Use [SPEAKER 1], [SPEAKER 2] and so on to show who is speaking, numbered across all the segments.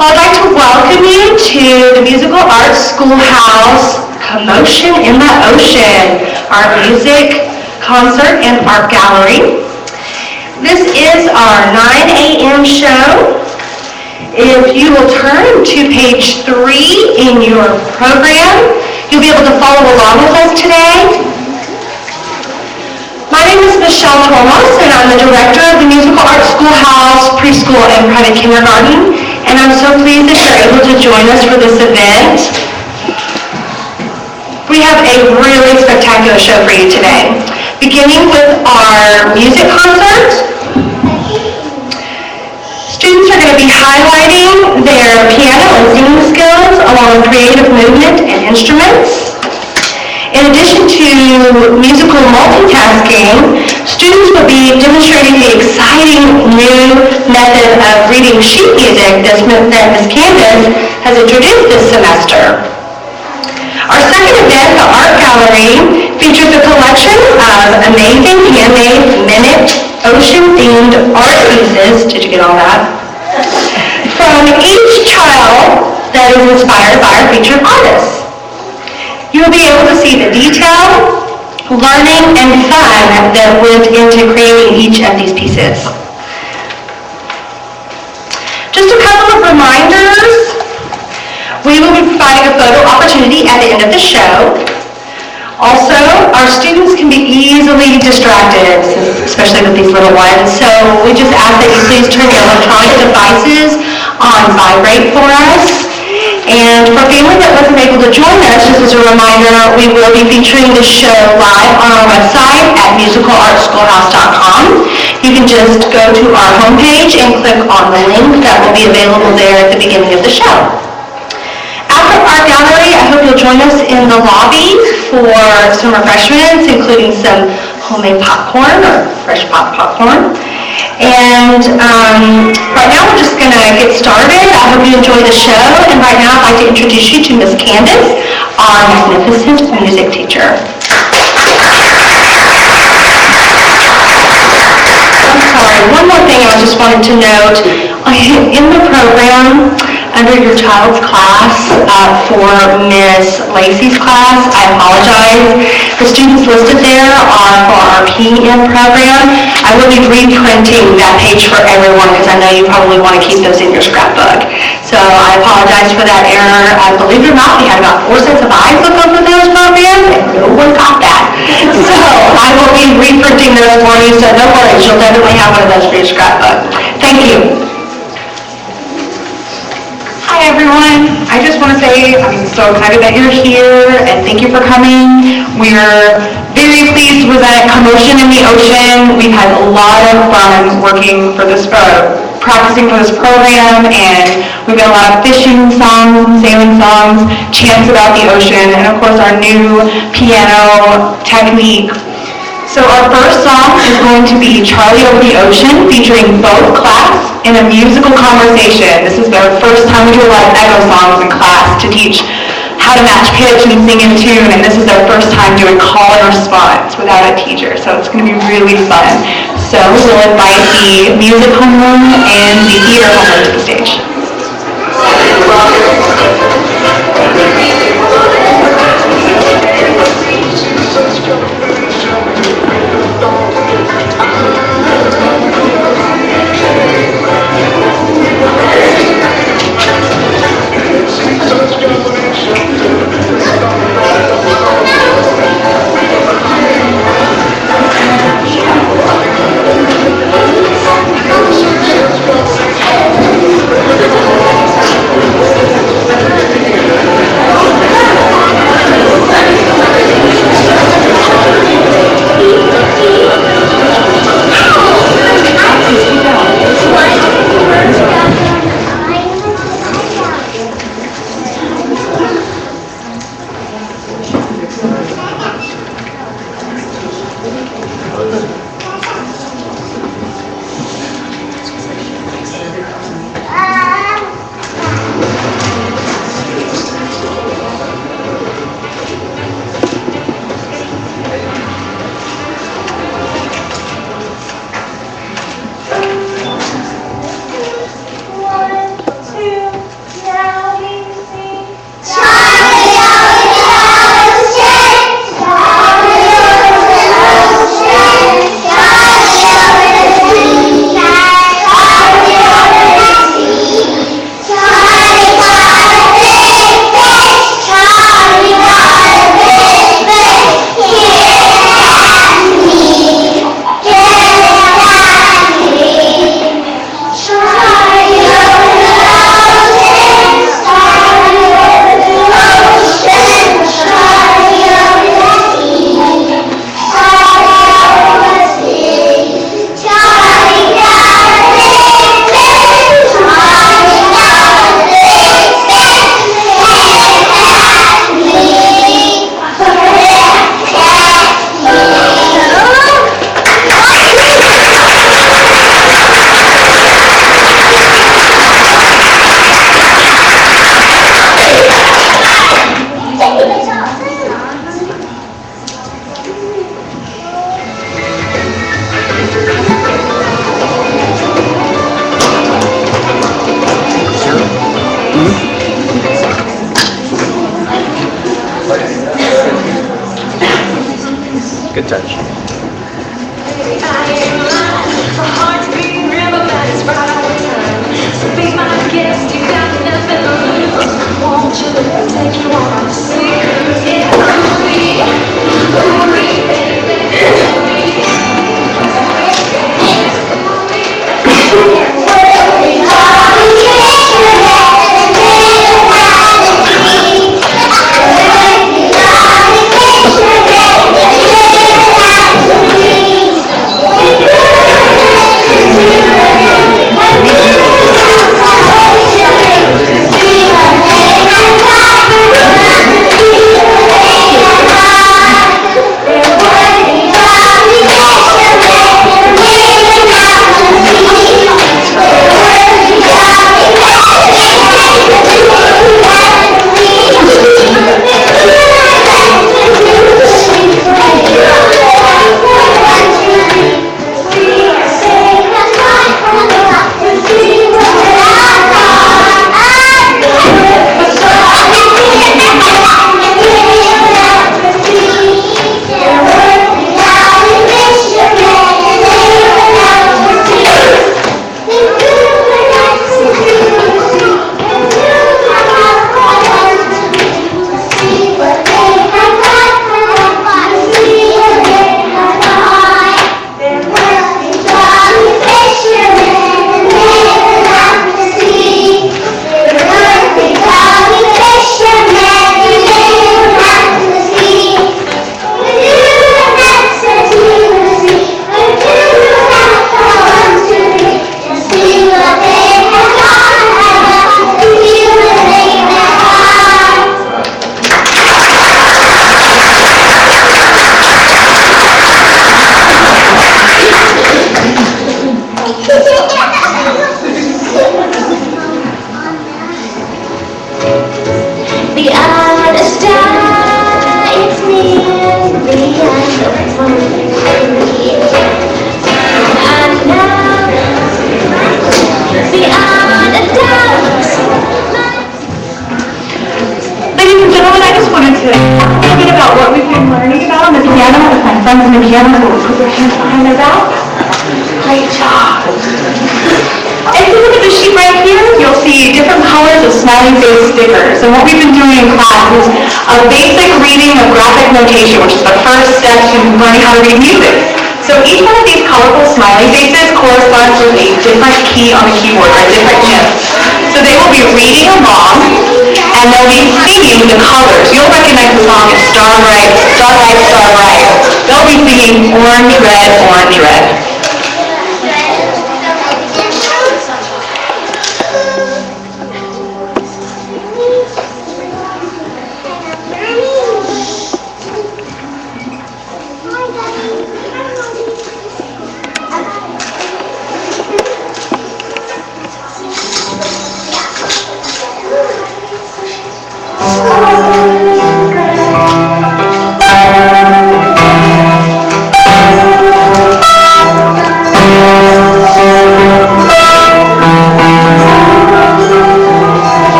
[SPEAKER 1] Well, I'd like to welcome you to the Musical Arts Schoolhouse Commotion in the Ocean, our music, concert, and art gallery. This is our 9 a.m. show. If you will turn to page 3 in your program, you'll be able to follow along with us today. My name is Michelle Thomas, and I'm the director of the Musical Arts Schoolhouse Preschool and Private Kindergarten, and I'm so pleased that you're able to join us for this event. We have a really spectacular show for you today, beginning with our music concert. Students are going to be highlighting their piano and singing skills along with creative movement and instruments. In addition to musical multitasking, students will be demonstrating the exciting new method of reading sheet music that Ms. Candace has introduced this semester. Our second event, the Art Gallery, features a collection of amazing handmade minute ocean-themed art pieces, did you get all that? From each child that is inspired by our featured artists. You will be able to see the detail, learning, and fun that went into creating each of these pieces. Just a couple of reminders. We will be providing a photo opportunity at the end of the show. Also, our students can be easily distracted, especially with these little ones, so we just ask that you please turn your electronic devices on vibrate for us. And for family that wasn't able to join us, just as a reminder, we will be featuring the show live on our website at musicalartschoolhouse.com. You can just go to our homepage and click on the link that will be available there at the beginning of the show. After our gallery, I hope you'll join us in the lobby for some refreshments, including some homemade popcorn or fresh popcorn. And right now we're just going to get started. I hope you enjoy the show. And right now I'd like to introduce you to Ms. Candace, our magnificent music teacher. I'm sorry, one more thing I just wanted to note. In the program, under your child's class for Ms. Lacey's class, I apologize. The students listed there are for our PM program. I will be reprinting that page for everyone because I know you probably want to keep those in your scrapbook. So I apologize for that error. Believe it or not, we had about 4 sets of eyes look over those programs and no one got that. So I will be reprinting those for you, so no worries, you'll definitely have one of those for your scrapbook. Thank you.
[SPEAKER 2] Hi everyone, I just want to say I'm so excited that you're here and thank you for coming. We're very pleased with that commotion in the ocean. We've had a lot of fun working for this, practicing for this program, and we've got a lot of fishing songs, sailing songs, chants about the ocean, and of course our new piano technique. So our first song is going to be Charlie Over the Ocean, featuring both class in a musical conversation. This is their first time we do a lot of echo songs in class to teach how to match pitch and sing in tune, and this is their first time doing call and response without a teacher, so it's going to be really fun. So we'll invite the music homeroom and the theater homeroom to the stage. smiley face stickers. And what we've been doing in class is a basic reading of graphic notation, which is the first step to learning how to read music. So each one of these colorful smiley faces corresponds with a different key on the keyboard, or a different note. So they will be reading along, and they'll be singing the colors. You'll recognize the song as Star Bright, Star Bright, Star Bright. They'll be singing Orange, Red, Orange, Red.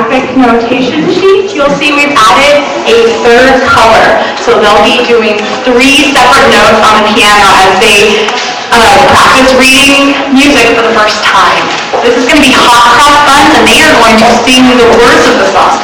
[SPEAKER 2] graphic notation sheet, you'll see we've added a third color. So they'll be doing 3 separate notes on the piano as they practice reading music for the first time. This is going to be hot cross buns, and they are going to sing the words of the song.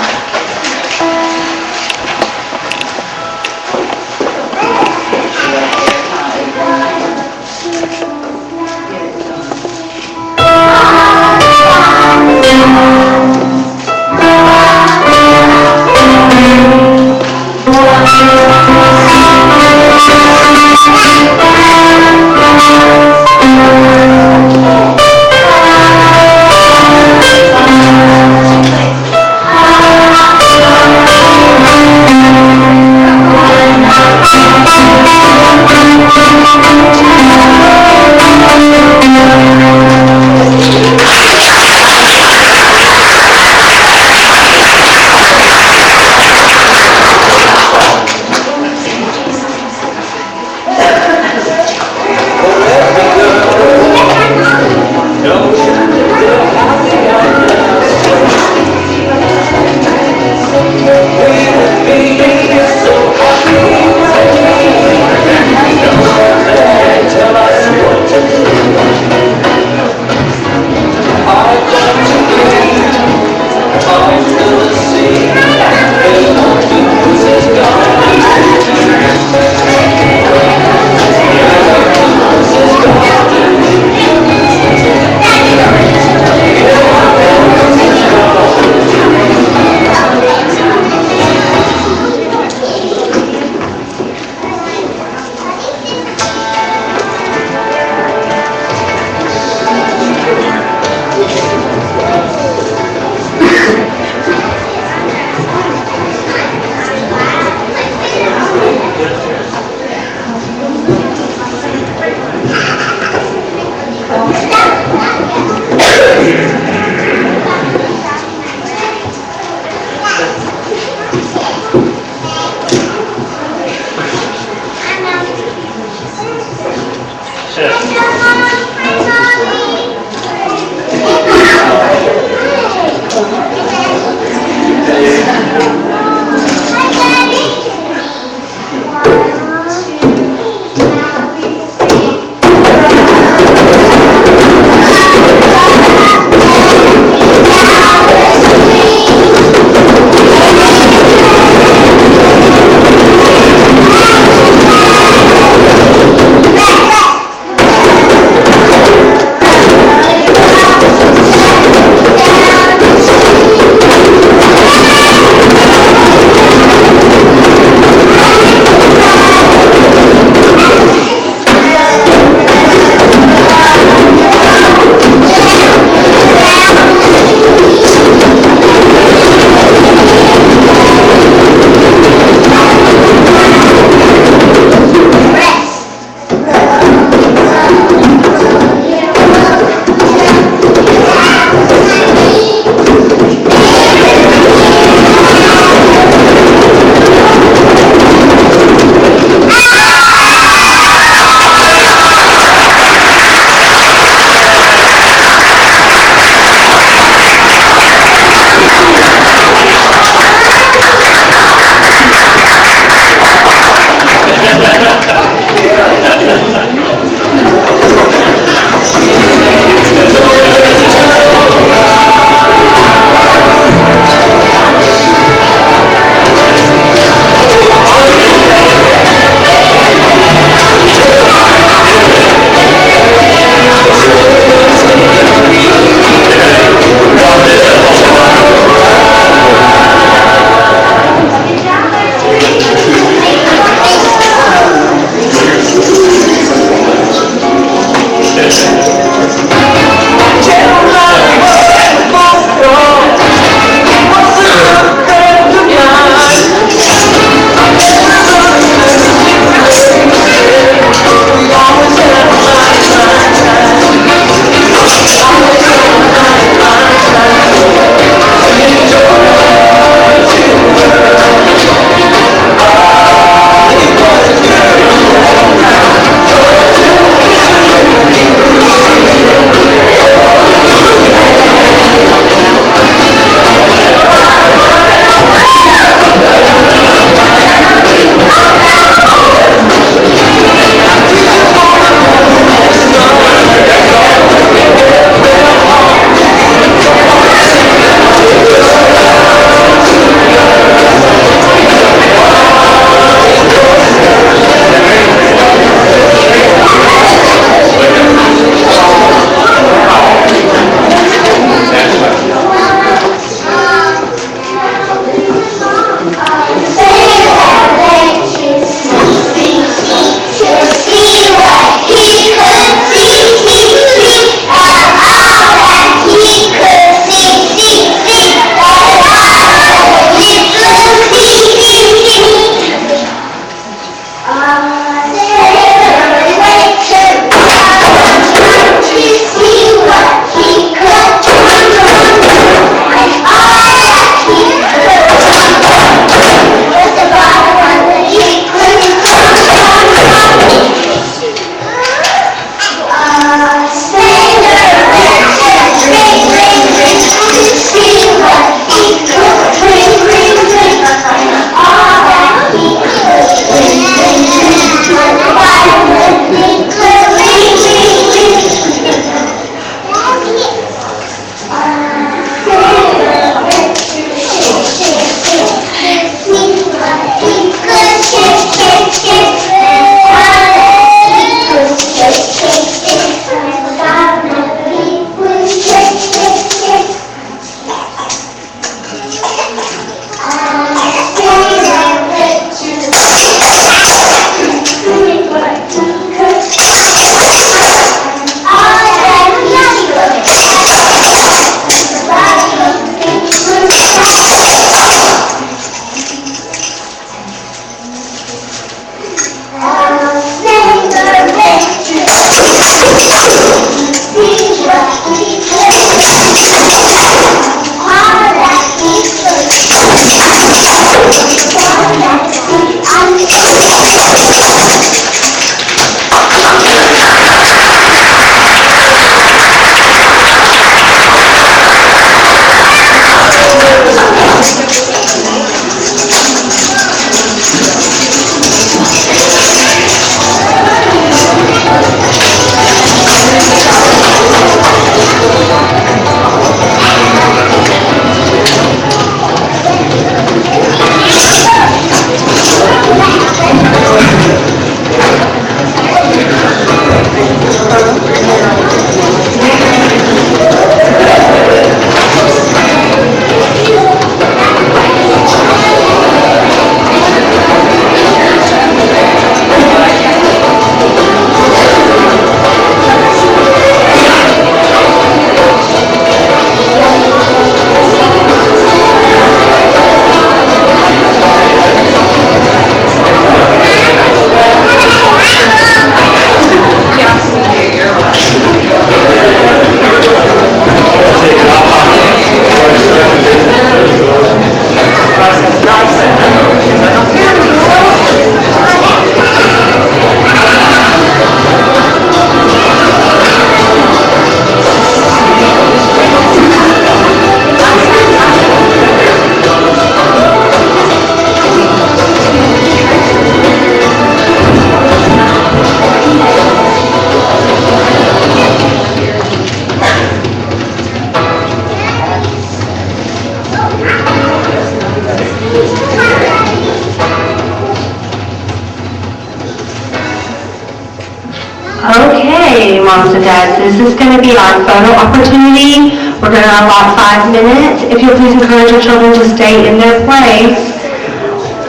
[SPEAKER 1] moms and dads. This is going to be our photo opportunity. We're going to allot 5 minutes. If you'll please encourage your children to stay in their place.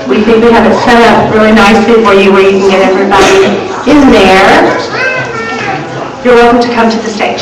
[SPEAKER 1] We think we have it set up really nicely for you where you can get everybody in there. You're welcome to come to the stage.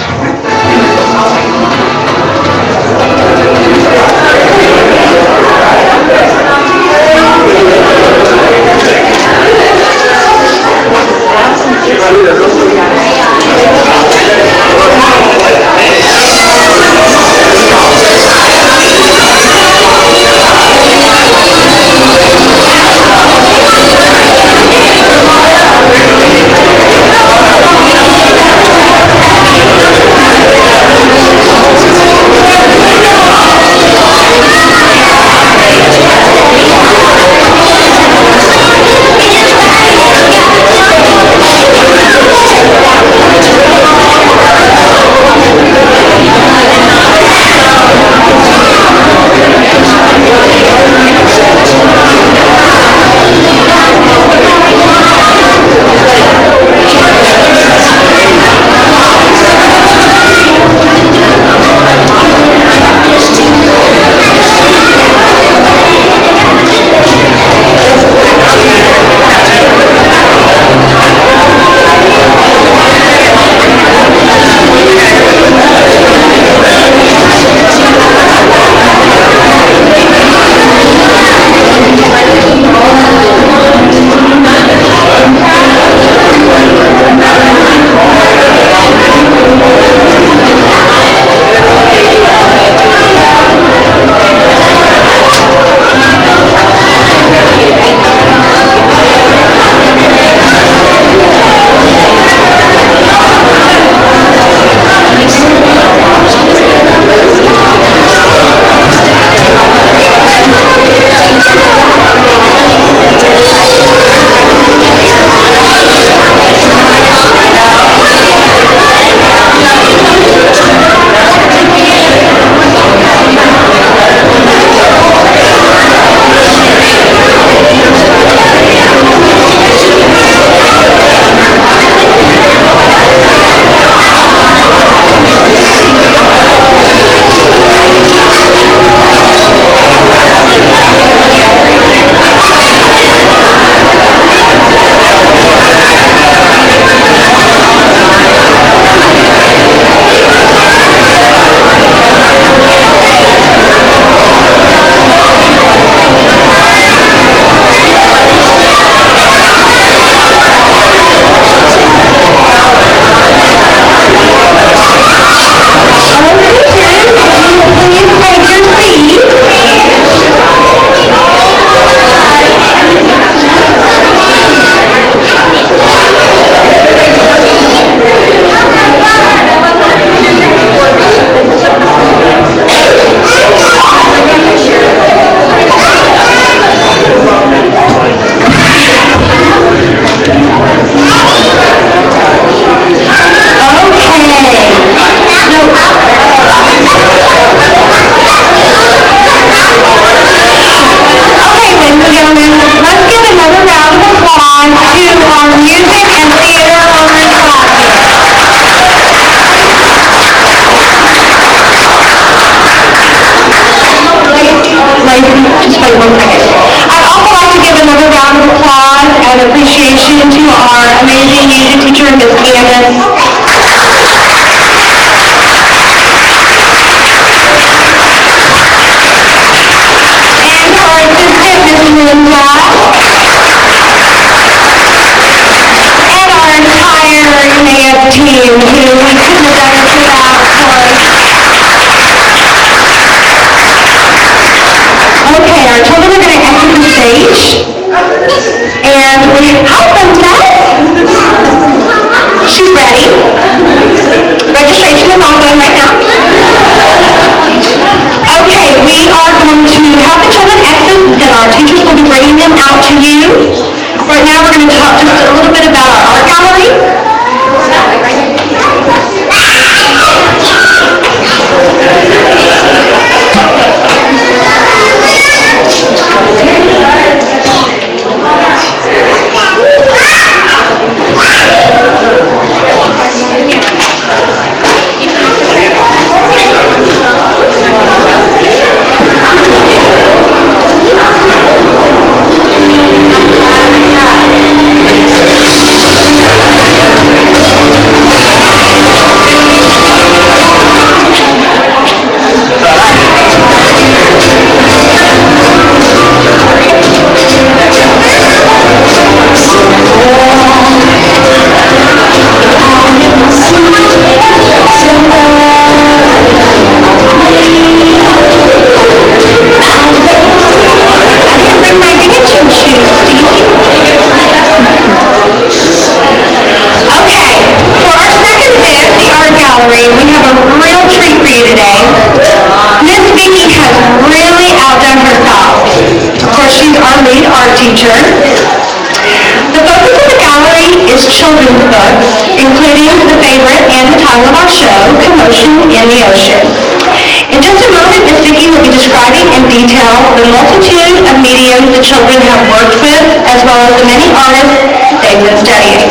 [SPEAKER 1] children's books, including the favorite and the title of our show, Commotion in the Ocean. In just a moment, Ms. Vicki will be describing in detail the multitude of mediums the children have worked with, as well as the many artists they've been studying.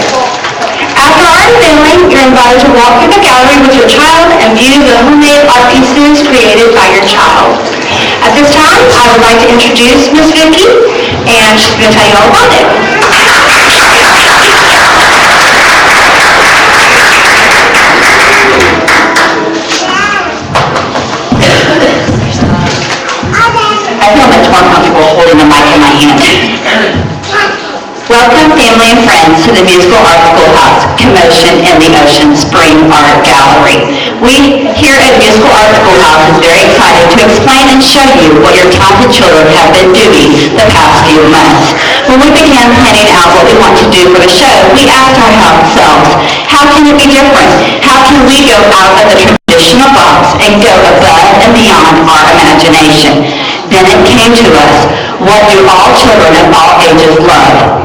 [SPEAKER 1] After our unveiling, you're invited to walk through the gallery with your child and view the homemade art pieces created by your child. At this time, I would like to introduce Ms. Vicki, and she's going to tell you all about it.
[SPEAKER 2] I feel much more comfortable holding the mic in my hand. Welcome, family and friends, to the Musical Art Schoolhouse, Commotion in the Ocean Spring Art Gallery. We here at Musical Art Schoolhouse is very excited to explain and show you what your talented children have been doing the past few months. When we began planning out what we want to do for the show, we asked ourselves, how can it be different? How can we go out of the traditional box and go above and beyond our imagination? Then it came to us, what do all children of all ages love?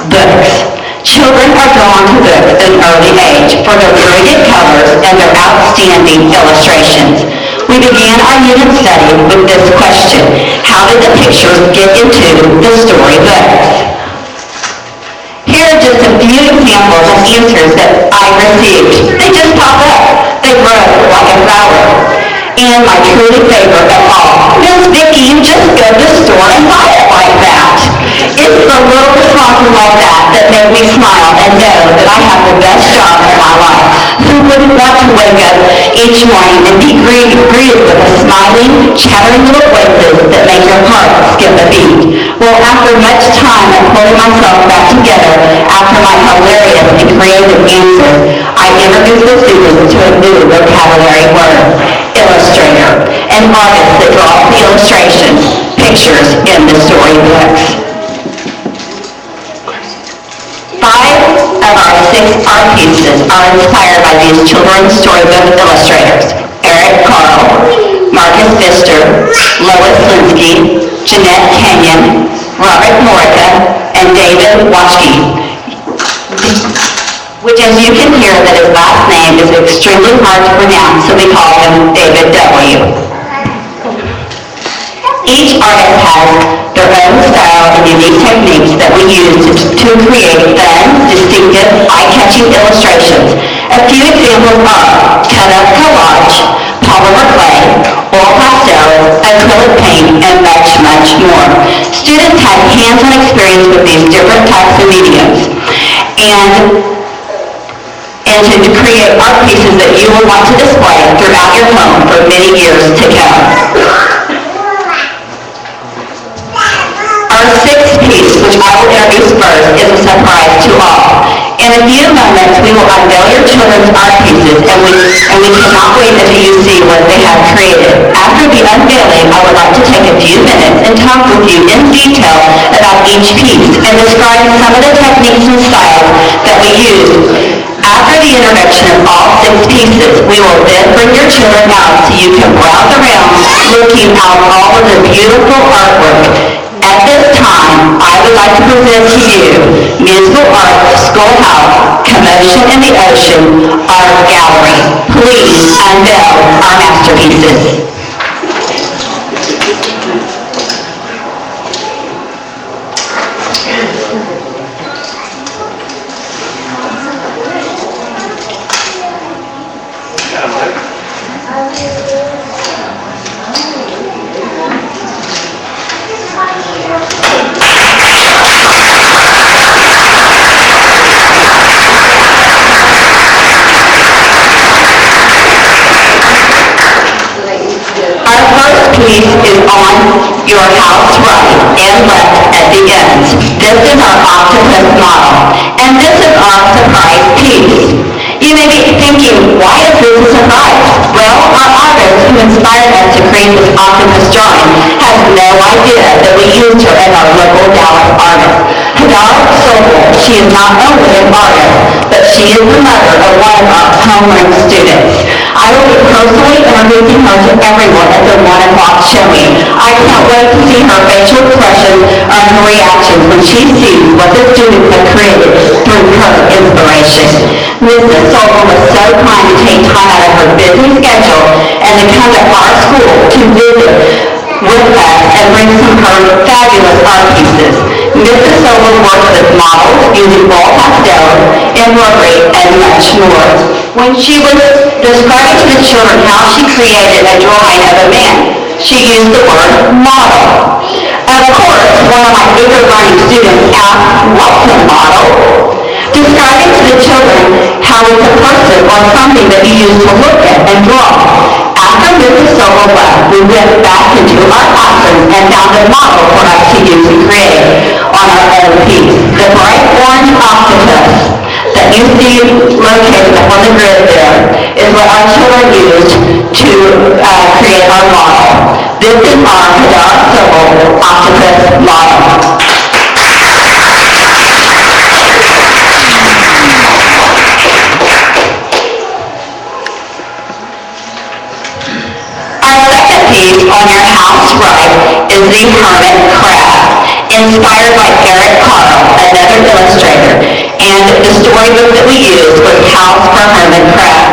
[SPEAKER 2] Books. Children are drawn to books at an early age for their brilliant colors and their outstanding illustrations. We began our unit study with this question: how did the pictures get into the storybooks? Here are just a few examples of answers that I received. They just pop up. They grow like a flower. And my truly favorite of all, Miss Vicki, you just go to the store and buy it like that. It's the little responses like that that make me smile and know that I have the best job in my life. Who wouldn't want to wake up each morning and be greeted with a smiling, chattering little voices that make your heart skip a beat? Well, after much time of pulling myself back together after my hilarious and creative answers, I introduced the students to a new vocabulary word: illustrator, an artist that draws the illustrations, pictures in the storybooks. 5 of our 6 art pieces are inspired by these children's storybook illustrators: Eric Carl, Marcus Pfister, Lois Linsky, Jeanette Kenyon, Robert Morica, and David Wachke, which, as you can hear, that his last name is extremely hard to pronounce, so we call him David W. Each artist has their own style and unique techniques that we use to create fun, distinctive, eye-catching illustrations. A few examples are cut-up collage, polymer clay, oil pastels, acrylic paint, and much, much more. Students have hands-on experience with these different types of mediums, and to create art pieces that you will want to display throughout your home for many years to come. Our 6th piece, which I will introduce first, is a surprise to all. In a few moments, we will unveil your children's art pieces, and we cannot wait until you see what they have created. After the unveiling, I would like to take a few minutes and talk with you in detail about each piece and describe some of the techniques and styles that we use. After the introduction of all 6 pieces, we will then bring your children out so you can browse around looking out all of the beautiful artwork. At this time, I would like to present to you Musical Art Schoolhouse, Commotion in the Ocean Art Gallery. Please unveil our masterpieces. Piece is on your house right and left at the ends. This is our octopus model, and this is our surprise piece. You may be thinking, why is this a surprise? Well, our artist who inspired us to create this octopus drawing has no idea that we used her as our local Dallas artist. Hadar Sobel, she is not only an artist, but she is the mother of one of our homeroom students. I
[SPEAKER 3] I will be personally introducing her to everyone at the 1 o'clock showing. I can't wait to see her facial expressions and her reactions when she sees what the students have created through her inspiration. Mrs. Sobel was so kind to take time out of her busy schedule and to come to our school to visit with us and bring some of her fabulous art pieces. Mrs. Sobel works with models using wall pastels, embroidery, and much more. When she was describing to the children how she created a drawing of a man, she used the word model. Of course, one of my eager learning students asked, "What's a model?" Describing to the children how it's a person or something that you use to look at and draw. After Mrs. Sobel left, we went back into our classroom and found a model for us to use and create on our own piece. The bright orange octopus that you see located up on the grid there is what our children used to create our model. This is our Hadar Sobel octopus model. On your house right is the hermit crab, inspired by Eric Carle, another illustrator, and the storybook that we used was House for Hermit Crab.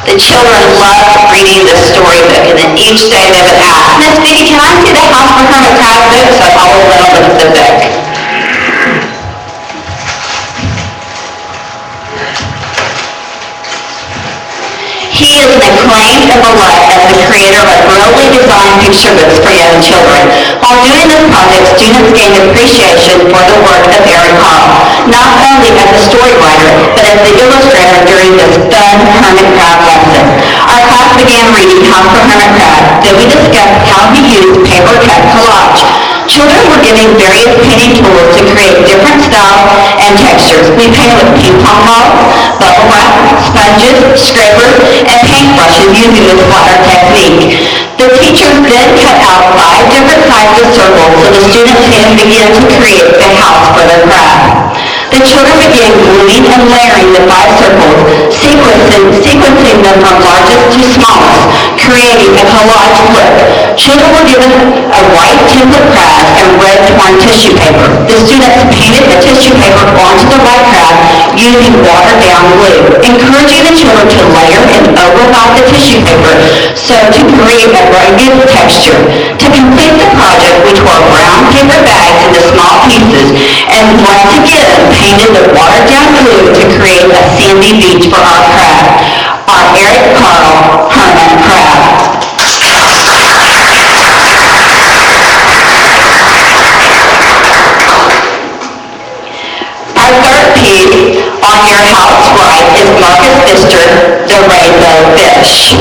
[SPEAKER 3] The children loved reading the storybook, and then each day they would ask, "Miss Vicky, can I see the House for Hermit Crab book?" So I always let them look at the book. He is an acclaimed and beloved as the creator of brilliantly designed picture books for young children. While doing this project, students gained appreciation for the work of Eric Carle, not only as a story writer, but as the illustrator during this fun hermit crab lesson. Our class began reading House for Hermit Crab. Then we discussed how he used paper cut collage. Children were given various painting tools to create different styles and textures. We painted with ping pong balls, bubble wrap, sponges, scrapers, and paintbrushes using this water technique. The teachers then cut out 5 different sizes of circles so the students can begin to create the house for their crab. The children began gluing and layering the 5 circles, sequencing them from largest to smallest, creating a collage look. Children were given a white template crab and red torn tissue paper. The students painted the tissue paper onto the white crab using watered-down glue, encouraging the children to layer and overlap the tissue paper so to create a rugged texture. To complete the project, we tore brown paper bags into small pieces and once again painted the watered-down glue to create a sandy beach for our crab, our Eric Carle hermit crab. Our third piece on your house right is Marcus Pfister, the rainbow fish.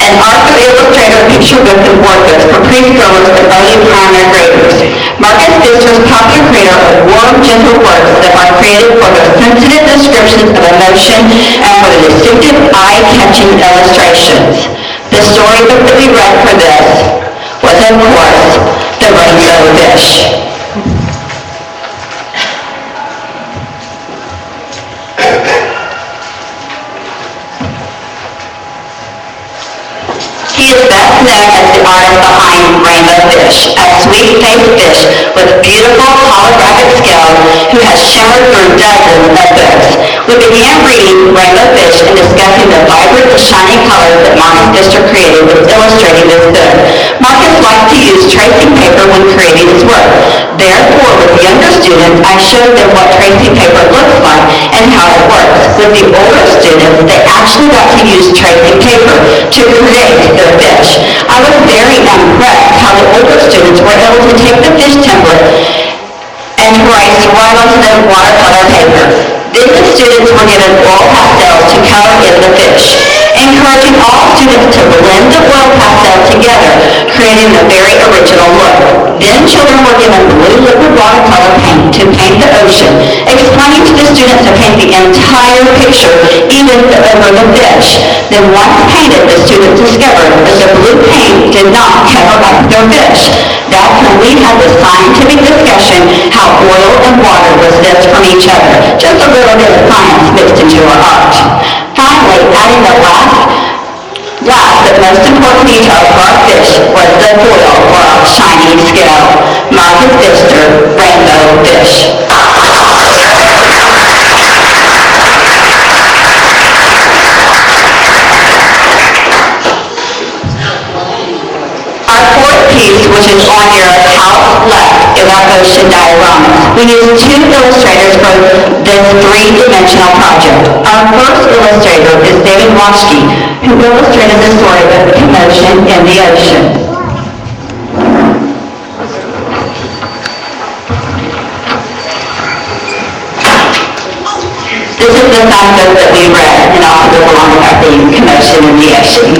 [SPEAKER 3] An Arthur Illustrator picture book and board books for preschoolers and early primary graders. Marcus Pfister is popular creator of warm, gentle works that are created for their sensitive descriptions of emotion and for the distinctive, eye-catching illustrations. The storybook that we read for this was, of course, The Rainbow Fish. He is best known as the artist behind Rainbow Fish, a sweet-faced fish with beautiful holographic scales who has shimmered through dozens of books. We began reading Rainbow Fish and discussing the vibrant and shining colors that Marcus Pfister created with illustrating this book. Marcus likes to use tracing paper when creating his work. Therefore, with younger students, I showed them what tracing paper looks like and how it works. With the older students, they actually got to use tracing paper to create their fish. I was very impressed how the older students were able to take the fish template and trace right onto the watercolor paper. Then the students were given oil pastels to color in the fish, encouraging all students to blend the oil pastel together, creating a very original look. Then children were given blue liquid watercolor paint to paint the ocean, explaining to the students to paint the entire picture, even over the fish. Then once painted, the students discovered that the blue paint did not cover up their fish. That's when we had the scientific discussion how oil and water was this from each other. Just a little bit of science mixed into our art. most important detail for our fish was the foil for our shiny scale. Marcus Pfister, Rainbow Fish. Our fourth piece, which is on your house left, is our ocean diorama. We used two illustrators for this three-dimensional project. Our first illustrator is David Wachke, who illustrated the story of the commotion in the ocean. This is the fact book that we read, and also goes along with our theme, commotion in the ocean.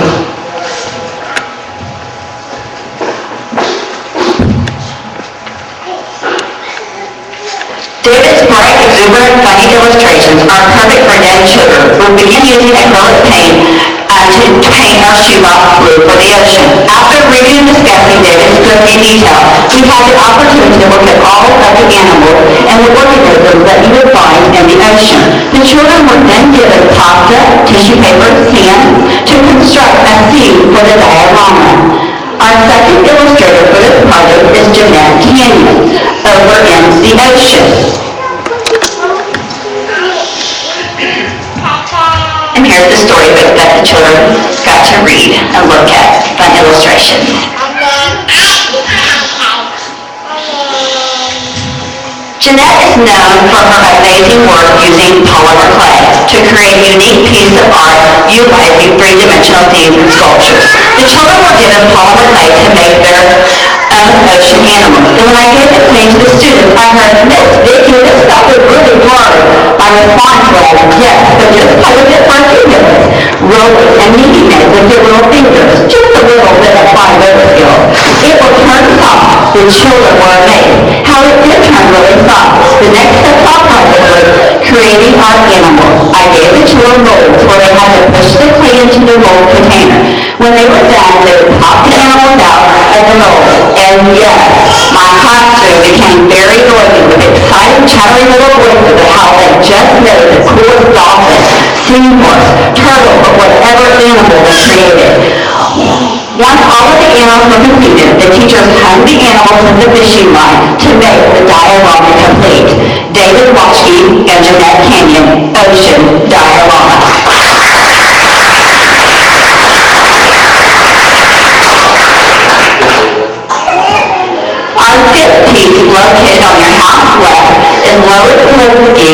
[SPEAKER 3] David's bright, exuberant, funny illustrations are perfect for young children. We'll begin using acrylic paint to paint our shoebox blue for the ocean. After reading and discussing David's thrifty detail, we had the opportunity to look at all of the animals and the organisms that you would find in the ocean. The children were then given pasta, tissue paper, sand to construct a scene for the diorama. Our second illustrator for this project is Jeanette Canyon, over in the ocean. And here's the storybook that the children got to read and look at, fun illustrations. Jeanette is known for her amazing work using polymer clay to create unique pieces of art utilizing three-dimensional themes and sculptures. The children were given polymer clay to make their own ocean animals. And when I gave the clay to the students, I heard, "Miss Vicki, this stuff is really hard." My response was, "Yes, but just play with it for a few minutes. Rolling and kneading it with your little fingers, just a little bit of fine motor skills. It will turn soft." The children were amazed how it did turn really soft. The next step of our project was creating our animals. I gave the children molds where they had to push the clay into the mold container. When they were done, they would pop the animals out of the mold. And yes, my classroom became very noisy with excited, chattering little voices of how they just made the coolest dolphin, seahorse, turtle, or whatever animal they created. Once all of the animals were completed, the teachers hung the animals with the fishing line to make the diorama complete. David Wachke and Jeanette Canyon, Ocean Diorama. Our fifth piece, located on your house left, is Lois Linsky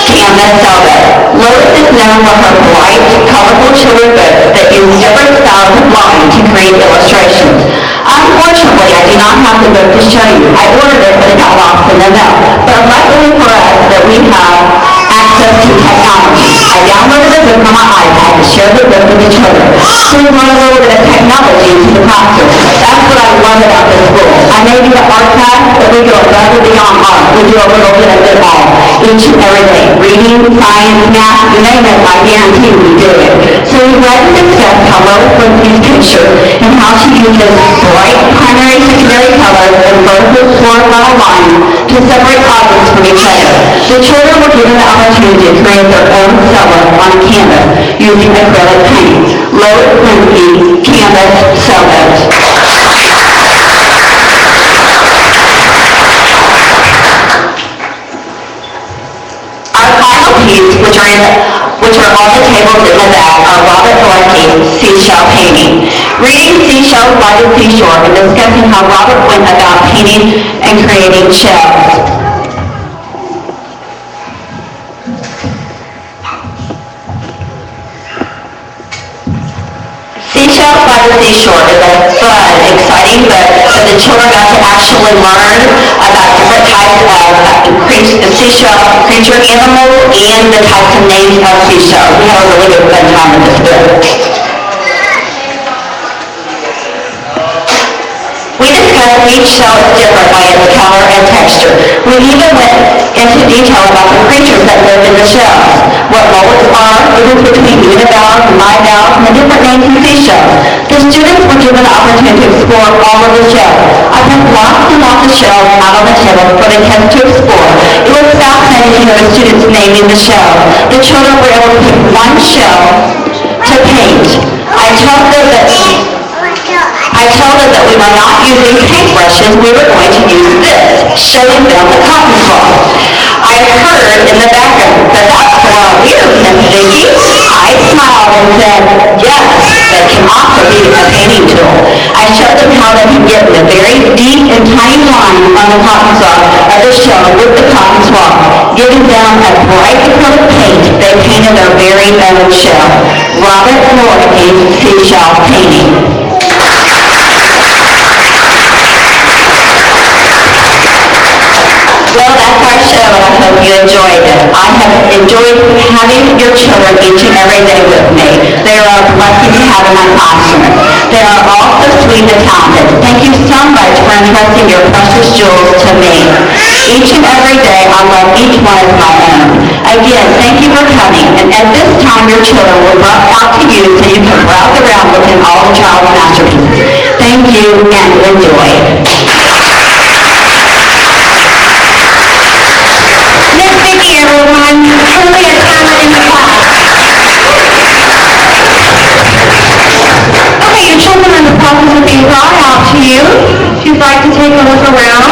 [SPEAKER 3] Canvas Velvet. Lois is known for her bright, colorful children books that use different styles of line to create illustrations. Unfortunately, I do not have the book to show you. I ordered it, but it got lost in the mail. But luckily for us that we have access to technology. I downloaded the book on my iPad to share the book with the children. So we brought a little bit of technology into the classroom. That's what I love about this school. I may be the art class, but we go above and beyond art. We do a little bit of it all, each and every day. Reading, science, math, you name it, I guarantee we do it. So we read and discussed how Lois Linsky's picture and how she uses bright primary and secondary colors and vertical horizontal lines to separate objects from each other. The children were given the opportunity to create their own silhouette on a canvas using acrylic paint. Lois Linsky Canvas Silhouette. Which are on the tables in the back, are Robert Blakey's seashell painting. Reading Seashells by the Seashore and discussing how Robert went about painting and creating shells. Seashells by the Seashore is a fun, exciting book that the children got to actually learn about different types of seashell creature animals and the types of names of seashells. We had a really good fun time with this book. We discussed each shell is different by its color and texture. We even went into detail about the creatures that live in the shells, what molds are, the difference between univalves and bivalves, and the different names of seashells. The students were given the opportunity to explore all of the shells. I put lots and lots of shells out on the table for the kids to explore. It was fascinating to hear the students naming the shells. The children were able to pick one shell to paint. I I told them that we were not using paintbrushes, we were going to use this, showing them the cotton swab. I heard in the background, but that's for our ears, Miss Vicki. I smiled and said, yes, that can also be a painting tool. I showed them how they could get the very deep and tiny line on the cotton swab of the shell with the cotton swab, giving them a bright acrylic paint. They painted their very own shell. Robert Morgan's seashell painting. Well, that's our show, and I hope you enjoyed it. I have enjoyed having your children each and every day with me. They are a blessing to have in my classroom. They are all so sweet and talented. Thank you so much for entrusting your precious jewels to me. Each and every day, I love each one as my own. Again, thank you for coming, and at this time, your children will brought out to you so you can browse around looking at all the child's masterpieces. Thank you, and enjoy.
[SPEAKER 1] Miss Vicki, everyone, truly a talent in the class. Okay, your children are in the process of being brought out to you. If you'd like to take a look around.